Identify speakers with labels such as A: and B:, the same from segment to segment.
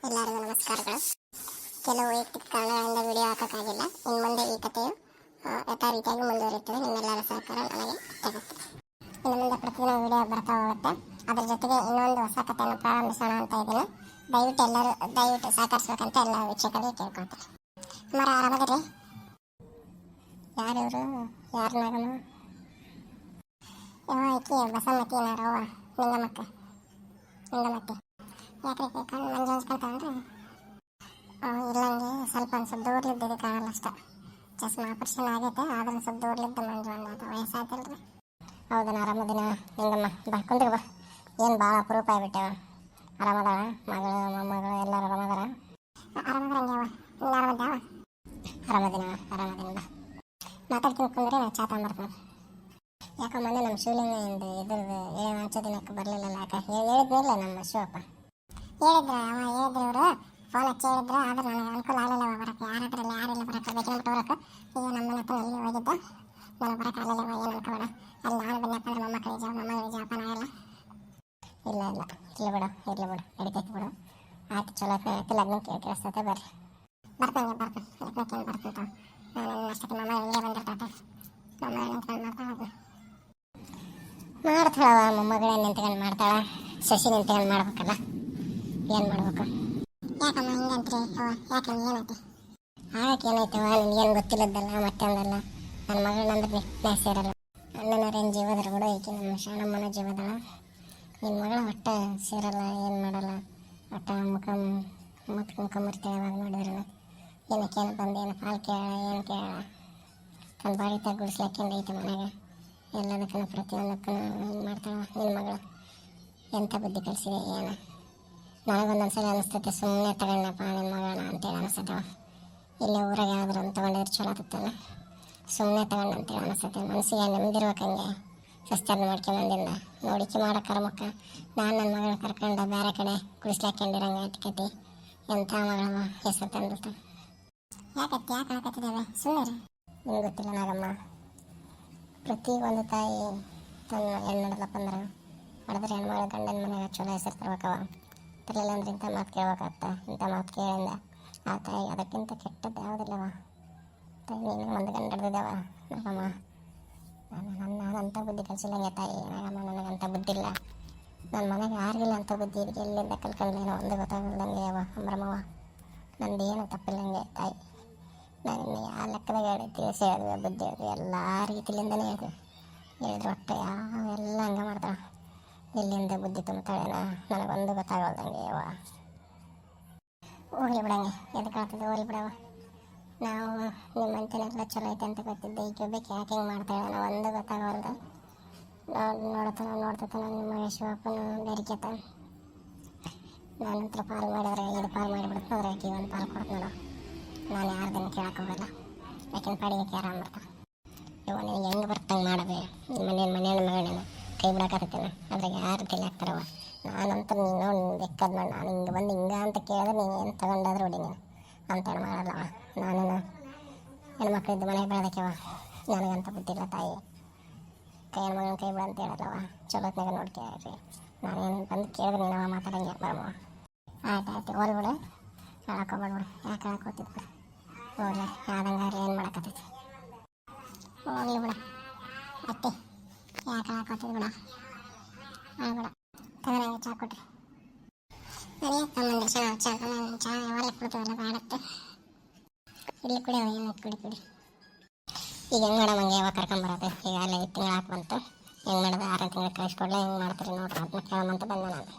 A: ಎಲ್ಲರಿಗೂ ನಮಸ್ಕಾರಗಳು. ಕೆಲವು ವೈಯಕ್ತಿಕ ಕಾರಣಗಳಿಂದ ವಿಡಿಯೋ ಹಾಕೋಕ್ಕಾಗಿಲ್ಲ. ಇನ್ನು ಮುಂದೆ ಈ ಕಥೆಯು ಯಥಾರೀತಿಯಾಗಿ ಮುಂದುವರಿಯುತ್ತದೆ. ನಿಮ್ಮೆಲ್ಲರ ಸಹಕಾರ ನನಗೆ ಅತ್ಯಗತ್ಯ. ಇನ್ನು ಮುಂದೆ ಪ್ರತಿದಿನ ವಿಡಿಯೋ ಬರ್ತಾ ಹೋಗುತ್ತೆ. ಅದ್ರ ಜೊತೆಗೆ ಇನ್ನೊಂದು ಹೊಸ ಕಥೆಯನ್ನು ಪ್ರಾರಂಭಿಸೋಣ ಅಂತ ಇದ್ದೀನಿ. ದಯವಿಟ್ಟು ಸಹಕರಿಸಬೇಕಂತ ಎಲ್ಲ ವೀಕ್ಷಕರಿಗೆ ಕೇಳ್ಕೊಳ್ತಾರೆ. ಮರ ಆರಾಮದಿರಿ? ಯಾರಿವರು? ಯಾರು ನಾಗಮ್ಮ? ಈಕಿ ಬಸಮ್ಮತಿ ಏನಾರವ್ವ ನಿಂಗಮ್ಮಕ್ಕೆ ಯಾಕ್ರಿ ಕಣ್ಣು ಮಂಜು ಅನ್ಸ್ಕೊಳ್ತಾವಲ್ರಿ? ಇಲ್ಲಂಗೆ ಸ್ವಲ್ಪ ಒಂದು ಸ್ವಲ್ಪ ದೂರ್ಲಿದ್ದಿದ್ದು ಕಾಣಲ್ಲ ಅಷ್ಟ. ಚಸ್ಮಾ ಆಪರೇಷನ್ ಆಗೈತೆ, ಆದ್ರೆ ಸ್ವಲ್ಪ ದೂರ್ಲಿದ್ದ ಮಂಜು ಅನ್ನೋದು ವಯಸ್ಸಾಯ್ತಲ್ರಿ. ಹೌದನ? ಆರಾಮದಿನ ನಿಂಗಮ್ಮ? ಬಾ ಕುಂದ್ರಿ ಬಾ. ಏನು ಭಾಳ ಅಪರೂಪ ಆಗ್ಬಿಟ್ಟೆವ. ಆರಾಮದಾಳ ಮಗಳು ಮೊಮ್ಮಗಳು ಎಲ್ಲರೂ ಆರಾಮದಾರ? ಆರಾಮದ್ರಂಗೆವ. ಇಲ್ಲ ಆರಾಮದ್ಯಾವ? ಆರಾಮದಿನ ಬಾ. ಮಾತಾಡ್ತೀನಿ ಕುಂದ್ರಿ, ನಾ ಚಾ ತಗೊಂಬರ್ತೀನಿ. ಯಾಕೆ ಮೊನ್ನೆ ನಮ್ಮ ಶಿವಲಿಂಗ ಇದ್ರದ್ದು ಆಚೆ ದಿನಕ್ಕೆ ಬರಲಿಲ್ಲಲ್ಲ? ಯಾಕೆ ಹೇಳಿದ್ನಿಲ್ಲ ನಮ್ಮ ಶಿವಪ್ಪ? ಹೇಳಿದ್ರು ಇವರು ಫೋನ್ ಹಚ್ಚಿ ಹೇಳಿದ್ರು. ಆದ್ರೆ ನನಗೆ ಅನುಕೂಲ ಆಗಲಿಲ್ಲ ಬರೋಕ್ಕೆ. ಯಾರಿಲ್ಲ ಬರೋಕ್ಕೆ ಬೇಕಿನ ಬರೋಕ್ಕೆ. ಈಗ ನಮ್ಮ ಹತ್ರ ಎಲ್ಲಿ ಹೋಗಿದ್ದೆ, ನನಗೆ ಬರೋಕ್ಕೆ ಆಗಲಿಲ್ಲ. ಏನು ಅನ್ಕೋಬೇಡ. ಅಲ್ಲಿ ನಾನು ಬಂದಪ್ಪ ಅಂದ್ರೆ ಮೊಮ್ಮಕ್ಕಳಿಗೆ ಜೋಪಾನ ಆಗಲ್ಲ. ಇಲ್ಲ ಇರಲಿ ಬಿಡು ನಡಿತೈತಿ ಬಿಡು. ಆಯ್ತು, ಚಲೋ ಲಗ್ನ ಕೇಳಿಸ್ತೈತೆ. ಬರ್ರಿ. ಬರ್ತೀನಿ ಲಗ್ನಕ್ಕೆ ಬರ್ತೀನಿ. ನಾನು ಅಷ್ಟಕ್ಕೆ ನಮ್ಮ ಹಿಂಗೆ ಬಂದಿರ್ತಾತೆ. ನಮ್ಮ ನಿಂತ್ಕೊಂಡು ಮಾಡ್ತಾಳವ. ಮೊಮ್ಮಗಳೇ ನಿಂತ್ಕೊಂಡು ಮಾಡ್ತಾಳ, ಶಶಿ ನಿಂತ್ಕೊಂಡು ಮಾಡ್ಬೇಕಲ್ಲ. ಏನು ಮಾಡ್ಬೇಕು? ಯಾಕಮ್ಮ ಹಿಂಗಂತ್ರಿ? ಯಾಕೆ ಏನೈತಿ? ಆಗಕ್ಕೆ ಏನೈತವ? ನಿನ್ಗೇನು ಗೊತ್ತಿಲ್ಲದ್ದಲ್ಲ ಮತ್ತೊಂದಲ್ಲ. ನನ್ನ ಮಗಳನ್ನಂದ್ರೆ ನಿಟ್ಟನೆ ಸೇರಲ್ಲ. ಅಣ್ಣನವ್ರೇನು ಜೀವದ್ರ ಕೂಡ ಈಕೆ ನಮ್ಮ ಶಾಣಮ್ಮನ ಜೀವದಳ. ನಿನ್ನ ಮಗಳ ಹೊಟ್ಟೆ ಸೇರಲ್ಲ, ಏನು ಮಾಡಲ್ಲ. ಹೊಟ್ಟೆ ಮುಖ ಮುರಿತಾಳೆ. ಯಾವಾಗ ನೋಡಿದ್ರು ಏನಕ್ಕೇನು ಬಂದು ಏನು ಪಾಲು ಕೇಳ ಏನು ಕೇಳ. ತನ್ನ ಬಾಡಿ ಗುಡಿಸ್ಲಾಕೊಂಡು ಐತೆ ಮನೆಗೆ. ಎಲ್ಲದಕ್ಕೂ ಪ್ರತಿಯೊಂದಕ್ಕೂ ಏನು ಮಾಡ್ತಾಳ ನಿನ್ನ ಮಗಳು? ಎಂಥ ಬುದ್ಧಿ ಕಲಿಸಿದೆ ಏನು? ನನಗೊಂದೊಂದ್ಸಲ ಅನಿಸ್ತೈತೆ, ಸುಮ್ಮನೆ ತಗೊಂಡಪ್ಪ ನಿನ್ನ ಮಗಳನ್ನ ಅಂತೇಳಿ ಅನಿಸ್ತೈತವ. ಇಲ್ಲೇ ಊರಾಗ ಯಾವ್ದಾರು ಅಂತ ತಗೊಂಡಿದ್ರೆ ಚಲೋ ಆಗುತ್ತಲ್ಲ. ಸುಮ್ಮನೆ ತಗೊಂಡು ಅಂತೇಳಿ ಅನಿಸ್ತೈತೆ. ಮನಸ್ಸಿಗೆ ನೆಮ್ಮದಿರ್ಬೇಕಂಗೆ ಸಸ್ತಾರ ಮಾಡ್ಕೊಂಬಂದಿಲ್ಲ. ನೋಡಿಕೆ ಮಾಡೋ ಕರ್ಮಕ್ಕ ನಾನು ನನ್ನ ಮಗಳನ್ನ ಕರ್ಕೊಂಡು ಬೇರೆ ಕಡೆ ಕುಡಿಸ್ಲಾಕೊಂಡಿರಂಗೆ ಅಟ್ಕತಿ. ಎಂಥ ಮಗಳಮ್ಮ ಹೆಸರು ತಂದಿರ್ತಾನೆ. ಯಾಕೆ ಹಾಕತ್ತಿದ್ದೇವೆ? ಸುಮ್ಮನೆ ನಿಮ್ಗೆ ಗೊತ್ತಿಲ್ಲ ನಾಗಮ್ಮ. ಪ್ರತಿ ಒಂದು ತಾಯಿ ತನ್ನ ಏನು ನಡೆದಪ್ಪ ಅಂದ್ರೆ ಮಾಡಿದ್ರೆ ಹೆಣ್ಮಗಳು ಗಂಡನ ಮನೆಗೆ ಚಲೋ ಹೆಸರು ತರ್ಬೇಕವ. ತರಲಿಲ್ಲ ಅಂದ್ರೆ ಇಂಥ ಮಾತು ಕೇಳ್ಬೇಕಾಗ್ತ. ಇಂಥ ಮಾತು ಕೇಳಿಂದ ಆ ತಾಯಿ ಅದಕ್ಕಿಂತ ಕೆಟ್ಟದ್ದು ಯಾವುದಿಲ್ಲವ. ತಾಯಿ ನೀನು ಒಂದು ಗಂಡ ಹಿಡ್ದಿದ್ದಾವ ನಾಗಮ್ಮ. ನಾನಂಥ ಬುದ್ಧಿ ಕಲಿಸಿಲ್ಲಂಗೆ ತಾಯಿ ನಾಗಮ್ಮ. ನನಗಂಥ ಬುದ್ಧಿ ಇಲ್ಲ. ನನ್ನ ಮನೆಗೆ ಯಾರಿಗಿಲ್ಲ ಅಂಥ ಬುದ್ಧಿ. ಇದಕ್ಕೆ ಎಲ್ಲಿಂದ ಕಲ್ಕೊಂಡೇನೋ ಒಂದು ಗೊತ್ತಾಗಲ್ದಂಗೆ ಅವ ಅಂಬ್ರಮ್ಮವ. ನಂದು ಏನು ತಪ್ಪಿಲ್ಲಂಗೆ ತಾಯಿ. ನಾನು ಆ ಲೆಕ್ಕದಾಗ ತಿಳಿಸಿ ಹೇಳಿದ್ವಿ, ಬುದ್ಧಿ ಹೇಳಿದ್ವಿ, ಎಲ್ಲ ರೀತಿಲಿಂದನೇ ಹೇಳಿದ್ರು. ಒಟ್ಟು ಎಲ್ಲ ಹಂಗೆ ಮಾಡ್ತಾಳೆ. ಎಲ್ಲಿಂದ ಬುದ್ಧಿ ತುಂಬ್ತಾಳೇನ ನನಗೊಂದು ಗೊತ್ತಾಗಲ್ದಂಗೆ ಯವ್ವ. ಹೋಗ್ಲಿ ಬಿಡಂಗೆ ಎದಕ್ಕೆ ಆಗ್ತದೆ, ಹೋಗ್ಲಿ ಬಿಡವ. ನಾವು ನಿಮ್ಮಂತನೆಲ್ಲ ಚಲೋ ಐತೆ ಅಂತ ಗೊತ್ತಿದ್ದೆ. ಈಗ ಬೇಕು ಯಾಕೆ ಹಿಂಗೆ ಮಾಡ್ತಾಳೆ ನಾವು ಒಂದು ಗೊತ್ತಾಗಲ್ದು. ನೋಡ್ತಾನೆ ನಿಮ್ಮ ಶಿವಪ್ಪನ ಬೆರಿಕೆತ. ನಾನಂತರ ಪಾಲು ಮಾಡಿದ್ರೆ ಇದು ಪಾಲು ಮಾಡಿಬಿಡ್ತು. ಅದ್ರ ಆಕೆ ಒಂದು ಪಾಲು ಕೊಡ್ತು ನೋಡು. ನಾನು ಯಾರ್ದನ್ನು ಕೇಳಕ್ಕೆ ಹೋಗಲ್ಲ. ಯಾಕೆಂದು ಪಡಿಯೋಕೆ ಆರಾಮ ಬರ್ತಾನೆ. ಇವ ನೀನು ಹೆಂಗೆ ಬರ್ತಂಗೆ ಮಾಡಬೇ. ನಿಮ್ಮ ಮನೆಯ ಮಗಳೇನ ಕೈ ಬಿಡೋಕ್ಕಾಗತ್ತೇನೆ. ಅದ್ರಾಗ ಯಾರು ಕೈ ಹಾಕ್ತಾರವ? ನಾನಂತ ನೀನು ಬೆಕ್ಕದ್ ನೋಡಿ ನಾನು ಹಿಂಗೆ ಬಂದು ಹಿಂಗೆ ಅಂತ ಕೇಳಿದ್ರೆ ನೀನು ಏನು ತಗೊಂಡಾದ್ರೂ ಹೊಡಿ ನೀನು ಅಂತೇಳಿ ಮಾಡಲ್ಲವ. ನಾನು ಹೆಣ್ಮಕ್ಳಿದ್ದು ಮನೆಗೆ ಬೆಳೆದಕ್ಕೆವ. ನನಗಂತ ಬುದ್ಧಿಲ್ಲ ತಾಯಿ. ಹೆಣ್ಮಗಳನ್ನ ಕೈ ಬಿಡ ಅಂತ ಹೇಳಲ್ಲವ. ಚಲೋತ್ನಾಗ ನೋಡ್ಕೇಳ್ರಿ. ನಾನೇನು ಬಂದು ಕೇಳಿದ್ರೆ ನೀನವ ಮಾತಾಡಂಗೆ ಬರವ. ಆಯ್ತು ಹೋಲ್ ಬಿಡು. ಹಾಕೋಬೇಡ್ಬಿಡು. ಯಾಕೆ ಹಾಕೋತಿದ್ಬಿಡು. ಹೋಗ್ಲಿ ಯಾವ್ದಂಗಾರಿ ಏನು ಮಾಡಕತ್ತೈತಿ. ಹೋಗ್ಲಿ ಬಿಡ ಅತ್ತೆ. ಯಾಕೆ ಹಾಕೋತಿದ್ ಬಿಡ. ಆಗ್ಬಿಡ ತಗೊಂಡಂಗೆ ಚಾ ಕೊಟ್ರಿ. ನನಗೆ ಚಾ ಯಾವಾಗ ಕೊಡ್ತೀವಲ್ಲ ಬಾಡತ್ತೆ. ಇಲ್ಲಿ ಕುಡಿ ಏನು ಕುಡಿ. ಈಗ ಹೆಂಗೆ ಮಾಡೋಂಗೆ ಯಾವಾಗ ಕರ್ಕೊಂಬರೋದು? ಈಗ ಅಲ್ಲೇ 5 ತಿಂಗಳು ಹಾಕ್ಬಂತು. ಹೆಂಗೆ ಮಾಡೋದು? 6 ತಿಂಗಳು ಕಳಿಸ್ಕೊಡ್ಲೆ ಹೆಂಗೆ ಮಾಡ್ತೀರಿ ನೋಡ್ರಿ ಅಂತ ಕೇಳೋಮಂತ ಬಂದೆ ನಾನು.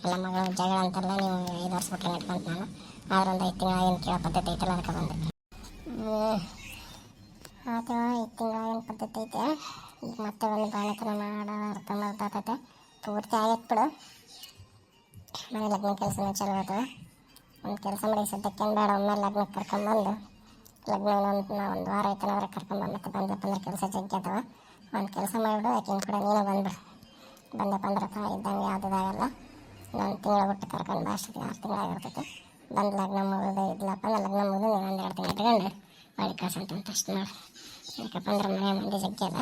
A: ಎಲ್ಲ ಮಗಳು ಜಗಳ ಅಂತಾರಲ್ಲ, ನೀವು 5 ವರ್ಷ ಬಿಟ್ಟರೆ ಇಟ್ಕೊಂತ ನಾನು. ಆದ್ರೆ ಒಂದು 5 ತಿಂಗಳು ಏನು ಕೇಳೋ ಪದ್ಧತಿ ಐತಲ್ಲ, ಅದಕ್ಕೆ ಬಂದೆ. ಆಯ್ತು, 5 ತಿಂಗಳು ಏನು ಪದ್ಧತಿ ಐತೆ. ಈಗ ಮತ್ತೆ ಒಂದು ಬಾಣತನ ಮಾಡೋ ಅರ್ಥ ಮಾಡ್ತಾತೈತೆ. ಪೂರ್ತಿ ಆಗೈತೆ ಬಿಡು. ಮನೆ ಲಗ್ನ ಕೆಲಸನೂ ಚಲೋ ಆಗ್ತದೆ. ಒಂದು ಕೆಲಸ ಮಾಡಿ ಸದ್ಯಕ್ಕೆ ಬೇಡ, ಒಮ್ಮೆ ಲಗ್ನಕ್ಕೆ ಕರ್ಕೊಂಬಂದು ಲಗ್ನ ಒಂದು ವಾರ ಆಯ್ತನವ್ರೆ ಕರ್ಕೊಂಬಂದು ಮತ್ತೆ ಬಂದಪ್ಪ ಅಂದ್ರೆ ಕೆಲಸ ಜಗ್ಗಿ ಅಥವಾ ಒಂದು ಕೆಲಸ ಮಾಡಿಬಿಡು. ಯಾಕೆ ಕೂಡ ನೀನು ಬಂದ್ಬಿಡು. ಬಂದಪ್ಪ ಅಂದ್ರೆ ತಾಯಿ ಇದ್ದಂಗೆ ಯಾವುದಾಗಲ್ಲ. ನಾನು ತಿಂಗಳು ಬಿಟ್ಟು ಕರ್ಕೊಂಡು ಬಾ. ಅಷ್ಟಕ್ಕೆ 6 ತಿಂಗಳಾಗಿರ್ತೈತೆ. ಬಂದು ಲಗ್ನ ಮುಗಿದು ಇದ್ಲಪ್ಪ ಅಂದ್ರೆ ಲಗ್ನ ಮುಗಿದು ನೀನು 1-2 ತಿಂಗಳು ಇಟ್ಕೊಂಡು ಮಾಡಿ ಕಳ್ಸಂತ ಅಷ್ಟು ಮಾಡಿ. ಯಾಕಪ್ಪ ಅಂದ್ರೆ ಮನೆ ಮಂದಿ ಜಗ್ಗಿ ಅಲ್ಲ.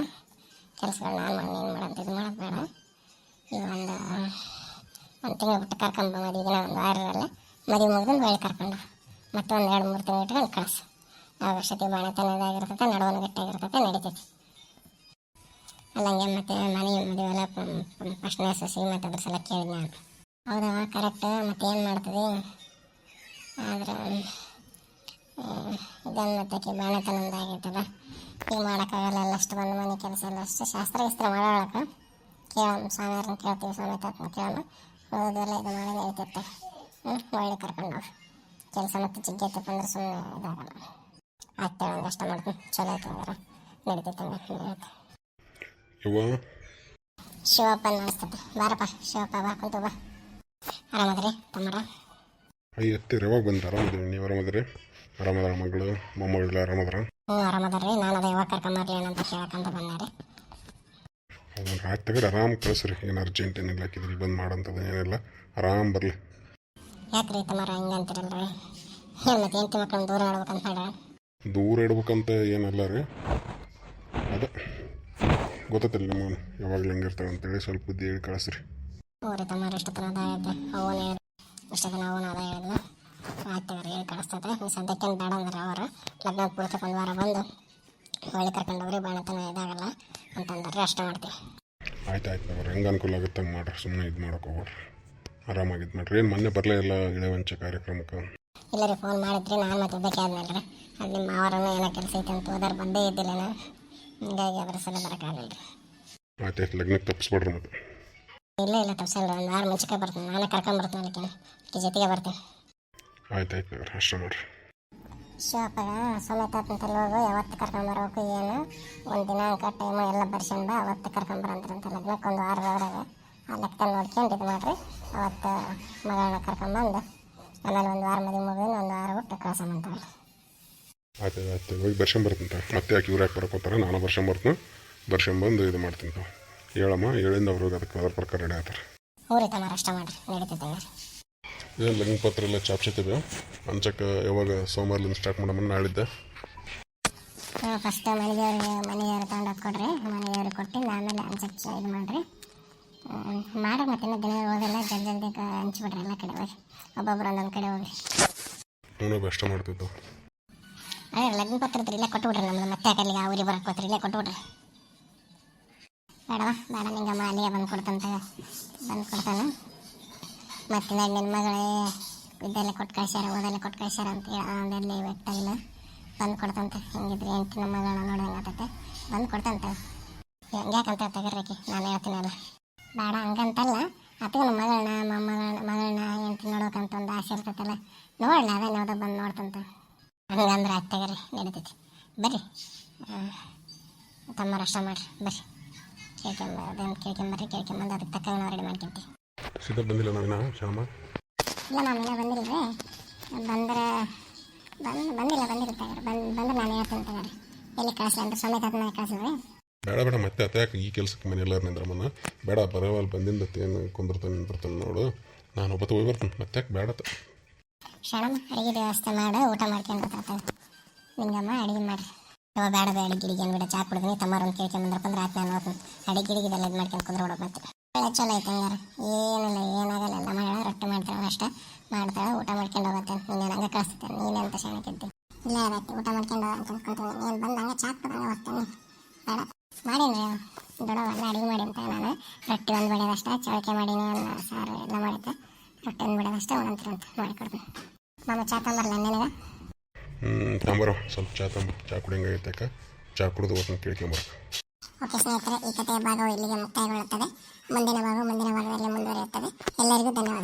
A: ಕೆಲಸಗಳು ನಾನು ಮಾಡಿ ನೀನು ಮಾಡಂತ ಇದು ಮಾಡೋದು ಬೇಡ. ಈಗ ಒಂದು ತಿಂಗಳು ಬಿಟ್ಟು ಕರ್ಕೊಂಬ. ಮದುವೆಗಿನ ಒಂದು ವಾರದಲ್ಲೇ ಮದುವೆ ಮುಗಿದು ಹೊಳ್ಳಿ ಕರ್ಕೊಂಡು ಮತ್ತೆ ಒಂದು 2-3 ತಿಂಗಳು ಇಟ್ಕೊಂಡು ಕಳಿಸು. ಅವಶ್ಯಕತೆ ಬಾಣತನದಾಗಿರ್ತೈತೆ, ನಡವನು ಗಟ್ಟಿಯಾಗಿರ್ತೈತೆ, ನಡೀತೈತಿ. ಅಲ್ಲಂಗೆ ಮತ್ತು ಮನೆ ಮದುವೆ ಎಲ್ಲ ಫಸ್ಟ್ನೇ ಸಸಿ ಮತ್ತು ಅದ್ರ ಸಲ ಕೇಳಿದ್ ನಾನು. ಹೌದಾ ಕರೆಕ್ಟ್. ಮತ್ತು ಏನು ಮಾಡ್ತದೆ ಆದ್ರೆ ಇದನ್ನು ಮತ್ತೆ ಬಾಣತನದಾಗಿರ್ತದ. ಈಗ ಮಾಡೋಕ್ಕಾಗಲ್ಲ, ಎಲ್ಲ ಅಷ್ಟು ಬಂದು ಮನೆ ಕೆಲಸ ಎಲ್ಲ ಅಷ್ಟು ಶಾಸ್ತ್ರ ಮಾಡೋಳಕ್ಕೆ ಕೇಳೋಣ. ಸ್ವಾಮಿಯವ್ರನ್ನ ಕೇಳ್ತೀವಿ, ಸ್ವಾಮಿ ತಾತನ ಕೇಳೋಣ. ಓದೋದೆಲ್ಲ ಇದು ಮಾಡಿ ನಡೀತಿರ್ತೆ. ಒಳ್ಳೆ ಕರ್ಕೊಂಡು ನಾವು ಕೆಲಸ ಮತ್ತು ಚಿಗ್ಗೆ ತಪ್ಪಂದ್ರೆ ಸುಮ್ಮನೆ ಇದಾಗಲ್ಲ. ಆಯ್ತು ಒಂದು ಅಷ್ಟ ಮಾಡ್ತೀನಿ. ಚಲೋ ಆಯ್ತು ಹಂಗಾರೆ ನಡೀತೈತೆ. ಶಿವಪ್ಪ ಅನಿಸ್ತದೆ. ಬಾರಪ್ಪ ಶಿವಪ್ಪ, ಬಾ ಕುಂತು ಬಾ. ಆರಾಮದ್ರಿ ತಮ್ಮರ?
B: ಅಯ್ಯ ಎತ್ತೀರಿ, ಯಾವಾಗ ಬಂದ್ರೆ ಆರಾಮದ್ರಿ? ನೀವು ಆರಾಮದ್ರಿ? ಆರಾಮದಾರ ಮಗಳು ಮೊಮ್ಮಗಳು ಆರಾಮದಾರ?
A: ಆರಾಮದಾರ್ರಿ. ನಾನು ಅದೇ ಯಾವಾಗ ಕರ್ಕೊಂಬರ್ಲಿ ಏನಂತ ಕೇಳಕ್ಕಂತ ಬಂದೆ ರೀ.
B: ಅದನ್ನು ಆಯ್ತು ತಗಡಿ ಆರಾಮ್ ಕಳಿಸ್ರಿ. ಏನು ಅರ್ಜೆಂಟ್ ಏನಿಲ್ಲ, ಹಾಕಿದ್ರಿ ಬಂದು ಮಾಡೋಂಥದ್ದು ಏನಿಲ್ಲ, ಆರಾಮ್ ಬರಲಿ.
A: ಯಾಕ್ರಿ ತಮ್ಮರ ಹಿಂಗೆ ಅಂತೀರಲ್ರಿ? ಏನು ಮತ್ತೆ ಹೆಂಡತಿ ಮಕ್ಕಳನ್ನ ದೂರ ಇಡ್ಬೇಕಂತ ಮಾಡ್ಯಾರ?
B: ದೂರ ಇಡ್ಬೇಕಂತ ಏನಲ್ಲ ರೀ, ಅದ ಗೊತ್ತೈತಿಲ್ಲ ನಿಮಗೆ ಯಾವಾಗಲೂ ಹೆಂಗಿರ್ತಾವೆ ಅಂತೇಳಿ ಸ್ವಲ್ಪ ಬುದ್ಧಿ ಹೇಳಿ ಕಳಿಸ್ರಿ.
A: ಹ್ಞೂ ರೀ ತಮ್ಮರ, ಇಷ್ಟು ತನ ಅದ ಹೇಳಿದ್ದೆ. ಅವನು ಇಷ್ಟು ದಿನ ಅವನು ಅದ ಹೇಳಿದ್ಲು. ಆಯ್ತು ತಗೋರಿ, ಹೇಳಿ ಕಳಿಸ್ತೈತೆ. ನೀವು ಸದ್ಯಕ್ಕೇನು ಬೇಡ ಅಂದ್ರೆ ಅವರು ಲಗ್ನ ಪೂರ್ತಿ ಒಂದು ವಾರ ಬಂದು ಹೊಳ್ಳಿ ಕರ್ಕೊಂಡೋಗ್ರಿ, ಬಾಣತನ ಇದಾಗಲ್ಲ ಅಂತಂದ್ರೆ ಅಷ್ಟೇ ಮಾಡ್ತೀವಿ.
B: ಆಯ್ತು ತಗೋರಿ, ಹೆಂಗೆ ಅನುಕೂಲ ಆಗುತ್ತೆ ಹಂಗೆ ಮಾಡ್ರಿ. ಸುಮ್ಮನೆ ಇದು ಮಾಡೋಕೆ ಹೋಗ್ರಿ, ಆರಾಮಾಗಿದ್ದು ಮಾಡ್ರಿ. ಏನು ಮೊನ್ನೆ ಬರಲೇ ಇಲ್ಲ ಇಳೆವಂಚ ಕಾರ್ಯಕ್ರಮಕ್ಕೆ?
A: ಇಲ್ಲ ರೀ, ಫೋನ್ ಮಾಡಿದ್ರಿ. ನಾನು ಮತ್ತೆ ಇದ್ದಕ್ಕೆ ಆದ್ಮೇಲೆ ರೀ ಅಲ್ಲಿ ನಿಮ್ಮ ಮಾವರನ್ನು ಏನೋ ಕೆಲಸ ಐತೆ ಅಂತ ಹೋದಾರ ಬಂದೇ ಇದ್ದಿಲ್ಲ ನಾನು. ಹಿಂಗಾಗಿ ಅದ್ರ ಸಲ ಬರೋಕ್ಕಾಗಲ್ಲ ರೀ.
B: ಆಯ್ತು ಲಗ್ನಕ್ಕೆ ತಪ್ಪಿಸ್ಬಿಡ್ರಿ ಮತ್ತೆ.
A: ಇಲ್ಲ ತಪ್ಸಲ್ಲ, ಒಂದು ವಾರ ಮುಂಚೆಗೆ ಬರ್ತೀನಿ. ನಾನೇ ಕರ್ಕೊಂಬರ್ತೀನಿ ಅದಕ್ಕೆ ಜೊತೆಗೆ ಬರ್ತೀನಿ.
B: ಆಯ್ತು ಅಷ್ಟೇ ಮಾಡಿರಿ.
A: ಶಿವಪ್ಪಗ ಸಮೇತ ಅಂತಲ್ಲಿ ಹೋಗು, ಯಾವತ್ತು ಕರ್ಕೊಂಬರ್ಬೇಕು ಏನು ಒಂದು ದಿನಾಂಕ ಟೈಮು ಎಲ್ಲ ಬರ್ಸ್ಕೊಂಡು ಬಾ, ಅವತ್ತು ಕರ್ಕೊಂಬರಂದ್ರಂತ. ಲಗ್ನಕ್ಕೆ ಒಂದು ವಾರದವರೆಗೆ ಆ ಲೆಕ್ಕದಲ್ಲಿ ನೋಡ್ಕೊಂಡು ಇದು ಮಾಡಿರಿ. ಅವತ್ತು ಮಗಳನ್ನ ಕರ್ಕೊಂಬಂದು ಆಮೇಲೆ ಒಂದು ವಾರ ಮದುವೆ ಮುಗಿದು ಒಂದು ವಾರ ಬಿಟ್ಟು ಕಳ್ಸಂಬಂತಾರೆ.
B: ಆಯ್ತು ಹೋಗಿ ಬರ್ಸ್ಕೊಂಬರ್ತೀನಿ. ಮತ್ತೆ ಯಾಕೆ ಇವ್ರು ಯಾಕೆ ಬರೋಕೋತಾರೆ? ನಾನು ಬರ್ಸ್ಕೊಂಬಂದು ಇದು ಮಾಡ್ತೀನಿ. ಹೇಳಮ್ಮ, ಹೇಳಿಂದ ಅವ್ರಿಗೆ ಅದಕ್ಕೆ ಅದ್ರ ಪ್ರಕಾರ ರೆಡಿ ಆಗ್ತಾರೆ.
A: ಊರಿ ತಮಾರ ಅಷ್ಟ ಮಾಡಿರಿ, ನಡೀತೈತೆ.
B: ಏನು ಲಗ್ನ ಪತ್ರ ಎಲ್ಲ ಚಾಪ್ಸಿದ್ದೀವಿ ಅಂಚಕ್ಕೆ ಯಾವಾಗ ಸೋಮವಾರಲಿಂದ ಸ್ಟಾರ್ಟ್ ಮಾಡಮ್ಮ? ನಾಳಿದ್ದೆ
A: ಫಸ್ಟ್ ಮನೆಯವ್ರು ತೊಗೊಂಡು ಕೊಡ್ರಿ, ಮನೆಯವ್ರಿಗೆ ಕೊಟ್ಟು ಆಮೇಲೆ ಅಂಚಕ್ಕೆ ಇದು ಮಾಡಿರಿ ಮಾಡಿ. ಮತ್ತೆ ದಿನ ಹೋದೆಲ್ಲ ಜಲ್ದಿ ಹಂಚ್ಬಿಡ್ರಿ ಎಲ್ಲ ಕಡೆ ಹೋಗಿ, ಒಬ್ಬೊಬ್ರು ಒಂದೊಂದು ಕಡೆ ಹೋಗಿ.
B: ನಾವು ಬೆಸ್ಟ್ ಮಾಡ್ತಿದ್ದು.
A: ಅದೇ ಲಗ್ನ ಪತ್ರ ಇಲ್ಲೇ ಕೊಟ್ಬಿಡ್ರಿ. ನಮ್ದು ಮತ್ತೆ ಅಲ್ಲಿಗೆ ಆ ಊರಿಗೆ ಬರೋಕೆ ಇಲ್ಲೇ ಕೊಟ್ಬಿಡ್ರಿ. ಬೇಡ ನಿಂಗಮ್ಮ ಅಲ್ಲಿಗೆ ಬಂದು ಕೊಡ್ತಾನೆ. ಮತ್ತು ನಿನ್ನ ಮಗಳೇ ಇದೆಲ್ಲ ಕೊಟ್ಟು ಕಳ್ಸ್ಯಾರ, ಓದೆಲ್ಲ ಕೊಟ್ಟು ಕಳ್ಸ್ಯಾರ ಅಂತ ಅದೆಲ್ಲಿ ಬೆಟ್ಟಾಗಿಲ್ಲ ಬಂದು ಕೊಡ್ತಂತೆ. ಹಿಂಗಿದ್ರೆ ಹೆಂಡತಿ ನಮ್ಮ ಮಗಳನ್ನ ನೋಡಿ ಹಂಗತೈತೆ ಬಂದು ಕೊಡ್ತಂತೆ. ಹೆಂಗ್ಯಾಕಂತ ತಗರ್ರಿ, ನಾನು ಹೇಳ್ತೀನಲ್ಲ. ಬೇಡ ಹಂಗಂತಲ್ಲ, ಅಥವಾ ನಮ್ಮ ಮಗಳನ್ನ ಹೆಂಡತಿ ನೋಡ್ಬೇಕಂತ ಒಂದು ಆಸೆ ಇರ್ತೈತಲ್ಲ, ನೋಡಲ್ಲ ಅದೇ ನೋಡೋ ಬಂದು ನೋಡ್ತಂತ. ಹಂಗಂದ್ರೆ ಆಯ್ತು ತಗರಿ, ನಡೀತೈತಿ. ಬರ್ರಿ ತಮ್ಮರು ಅಷ್ಟ ಮಾಡ್ರಿ, ಬರ್ರಿ ಕೇಳ್ಕೊಂಬರ್ರಿ ಅದಕ್ಕೆ ತಕ್ಕ ನಾವು ರೆಡಿ ಮಾಡ್ಕೊಂತೀವಿ.
B: ಸೀದಾ ಬಂದಿಲ್ಲ ನಾವಿನ ಶ್ಯಾಮ?
A: ಇಲ್ಲ ನಾವಿನ್ನ ಬಂದಿಲ್ಲ ರೀ. ಬಂದಿರುತ್ತೆ ಬಂದ್ರೆ ನಾನು ಹೇಳ್ತೀನಿ ತಗೋರಿ. ಎಲ್ಲಿ ಕಳಿಸ್ಲಿ ಅಂದ್ರೆ ಸಮೇತ ಅದನ್ನ ಕಳಿಸಿದ್ರಿ.
B: ಬೇಡ ಮತ್ತೆ ಅತ್ಯಾಕೆ ಈ ಕೆಲಸಕ್ಕೆ ಮನೆ ಎಲ್ಲರೂ ನಿಂದ್ರಮ್ಮನ ಬೇಡ. ಬರೋವಲ್ಲಿ ಬಂದಿಂದ ಏನು ನಿಂತಿರ್ತಾನೆ ನೋಡು. ನಾನು ಒಬ್ಬತ್ತು ಹೋಗಿ ಬರ್ತೀನಿ. ಮತ್ತೆ ಬೇಡ
A: ಶರಣಮ್ಮ ಅಡುಗೆ ವ್ಯವಸ್ಥೆ ಮಾಡಿ ಊಟ ಮಾಡ್ಕೊಂಡು ಗೊತ್ತಾಗ್ತದೆ. ನಿಂಗಮ್ಮ ಅಡುಗೆ ಮಾಡಿರಿ. ಬೇಡ ಅಡಿಗೆ ಏನು ಬಿಡ, ಚಾ ಕುಡಿದ್ರಿ. ತಮ್ಮರೊಂದು ಕೇಳ್ಕೊಂಬಂದ್ರಪ್ಪ ಅಂದ್ರೆ ಆಯ್ತು, ನಾನು ಹೋಗ್ತೀನಿ. ಅಡಿಗೆಲ್ಲ ಇದು ಮಾಡ್ಕೊಂಡು ಕುಂದ್ರೆ ಹೊಡೋಕೆ ಮತ್ತೆ ಚಲೋ ಐತೆ ಹಂಗಾರೆ. ಏನಾಗಲ್ಲ, ಎಲ್ಲ ಮಗಳ ರೊಟ್ಟಿ ಮಾಡ್ತಾಳೆ ಅಷ್ಟೇ, ಮಾಡ್ತಾಳೆ, ಊಟ ಮಾಡ್ಕೊಂಡು ಹೋಗುತ್ತೆ. ನೀನು ಹಂಗೆ ಕಳಿಸ್ತೇನೆ, ನೀನೇ ಅಂತ ಶಾಣಕ್ಕಿದ್ದೆ. ಇಲ್ಲ ಅದಕ್ಕೆ ಊಟ ಮಾಡ್ಕೊಂಡು ಹೋಗ್ತೀನಿ. ನೀನು ಬಂದು ಹಂಗೆ ಚಾ ಕುಡಿದ್ರೆ ಹೋಗ್ತೀನಿ. ಬೇಡ ಮಾಡೀನಿ ದೊಡ್ಡವಲ್ಲ ಅಡುಗೆ ಮಾಡಿ ಅಂತ. ನಾನು ರೊಟ್ಟಿ ಒಂದು ಬಿಡೋದಷ್ಟೇ, ಚೌಳಿಕೆ ಮಾಡೀನಿ, ಒಂದು ಸಾರು ಎಲ್ಲ ಮಾಡಿದ್ದೆ. ರೊಟ್ಟಿ ಒಂದು ಬಿಡೋದಷ್ಟೇ ಒಂದಂತರ ಅಂತ ಮಾಡಿಕೊಡ್ತೀನಿ. ಮಾಮ ಚಾ ತಂಬರಲ್ಲ ನನಗೆ?
B: ತಂಬರೋ ಸ್ವಲ್ಪ ಚಾ ಕುಡಿಯಂಗಾಗೈತೆ. ಚಾ ಕುಡಿದು ಹೋಗ್ತೀನಿ, ಕೇಳ್ಕೊಂಬರ್ಬೇಕು.
A: ಓಕೆ ಸ್ನೇಹಿತರೆ, ಈ ಕಥೆಯ ಭಾಗವು ಇಲ್ಲಿಗೆ ಮುಕ್ತಾಯಗೊಳ್ಳುತ್ತದೆ. ಮುಂದಿನ ಭಾಗದಲ್ಲಿ ಮುಂದುವರಿಯುತ್ತದೆ. ಎಲ್ಲರಿಗೂ ಧನ್ಯವಾದ.